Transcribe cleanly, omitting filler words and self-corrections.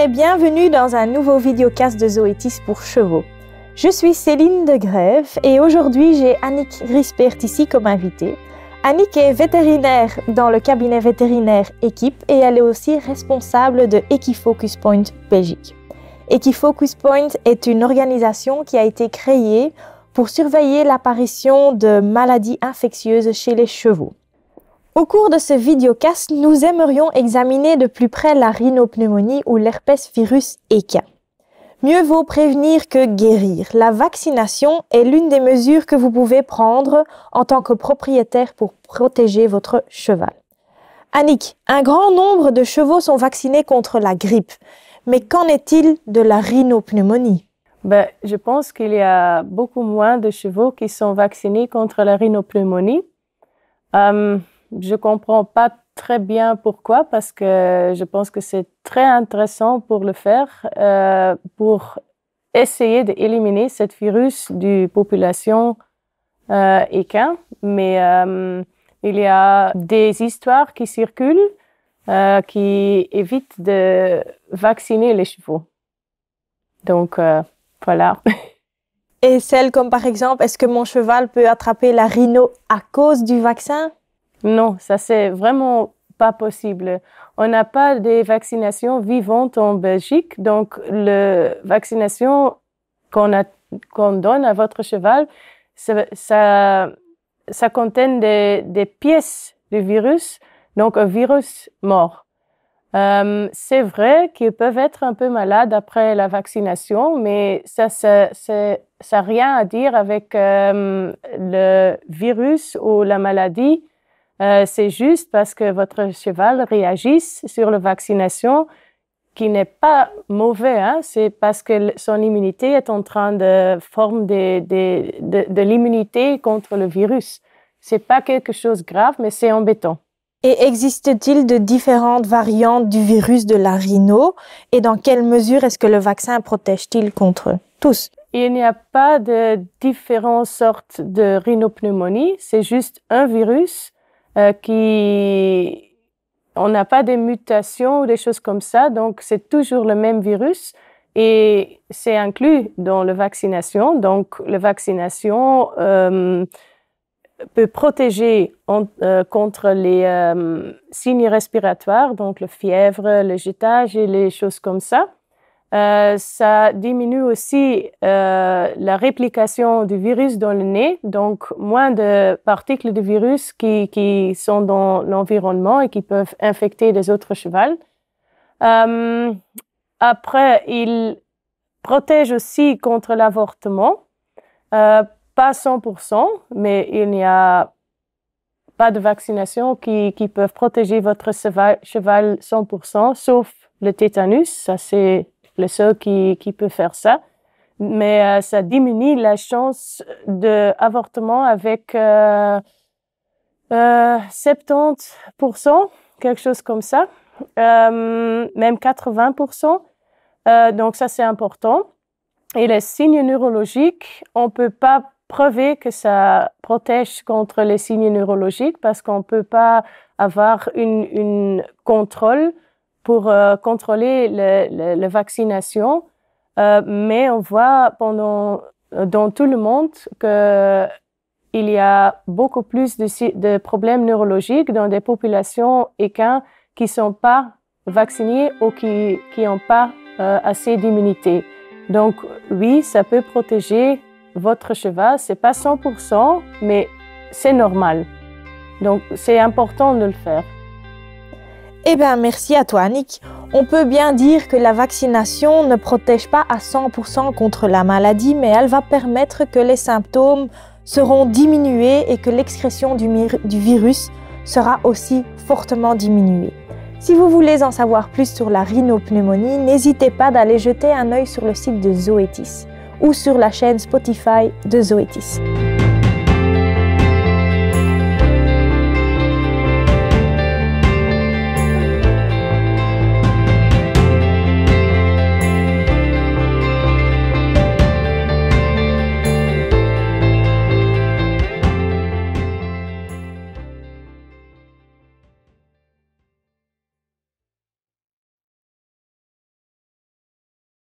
et bienvenue dans un nouveau vidéocast de Zoetis pour chevaux. Je suis Céline de Grève et aujourd'hui j'ai Annick Rispert ici comme invitée. Annick est vétérinaire dans le cabinet vétérinaire Équipe et elle est aussi responsable de Equifocus Point Belgique. Equifocus Point est une organisation qui a été créée pour surveiller l'apparition de maladies infectieuses chez les chevaux. Au cours de ce vidéocast, nous aimerions examiner de plus près la rhinopneumonie ou l'herpès virus équin. Mieux vaut prévenir que guérir. La vaccination est l'une des mesures que vous pouvez prendre en tant que propriétaire pour protéger votre cheval. Annick, un grand nombre de chevaux sont vaccinés contre la grippe. Mais qu'en est-il de la rhinopneumonie? Je pense qu'il y a beaucoup moins de chevaux qui sont vaccinés contre la rhinopneumonie. Je ne comprends pas très bien pourquoi, parce que je pense que c'est très intéressant pour le faire, pour essayer d'éliminer ce virus de population équin. Mais il y a des histoires qui circulent qui évitent de vacciner les chevaux. Donc, voilà. Et celles comme par exemple, est-ce que mon cheval peut attraper la rhino à cause du vaccin? Non, ça c'est vraiment pas possible. On n'a pas de vaccination vivante en Belgique, donc la vaccination qu'on donne à votre cheval, ça contient des pièces du virus, donc un virus mort. C'est vrai qu'ils peuvent être un peu malades après la vaccination, mais ça n'a rien à dire avec le virus ou la maladie. C'est juste parce que votre cheval réagisse sur la vaccination, qui n'est pas mauvais, hein? C'est parce que son immunité est en train de former de l'immunité contre le virus. C'est pas quelque chose de grave, mais c'est embêtant. Et existe-t-il de différentes variantes du virus de la rhino? Et dans quelle mesure est-ce que le vaccin protège-t-il contre tous? Il n'y a pas de différentes sortes de rhinopneumonie. C'est juste un virus on n'a pas de mutations ou des choses comme ça. Donc, c'est toujours le même virus. Et c'est inclus dans la vaccination. Donc, la vaccination peut protéger contre les signes respiratoires, donc la fièvre, le jetage et les choses comme ça. Ça diminue aussi la réplication du virus dans le nez, donc moins de particules de virus qui sont dans l'environnement et qui peuvent infecter les autres chevaux. Après, il protège aussi contre l'avortement. Pas 100%, mais il n'y a pas de vaccination qui peuvent protéger votre cheval 100%, sauf le tétanus. Ça, c'est le seul qui peut faire ça. Mais ça diminue la chance d'avortement avec 70%, quelque chose comme ça, même 80%. Donc ça, c'est important. Et les signes neurologiques, on ne peut pas prouver que ça protège contre les signes neurologiques parce qu'on ne peut pas avoir une contrôle pour contrôler la vaccination. Mais on voit dans tout le monde qu'il y a beaucoup plus de problèmes neurologiques dans des populations équines qui ne sont pas vaccinées ou qui n'ont pas assez d'immunité. Donc, oui, ça peut protéger votre cheval. C'est pas 100%, mais c'est normal. Donc, c'est important de le faire. Eh bien, merci à toi, Annick. On peut bien dire que la vaccination ne protège pas à 100% contre la maladie, mais elle va permettre que les symptômes seront diminués et que l'excrétion du virus sera aussi fortement diminuée. Si vous voulez en savoir plus sur la rhinopneumonie, n'hésitez pas d'aller jeter un œil sur le site de Zoetis ou sur la chaîne Spotify de Zoetis.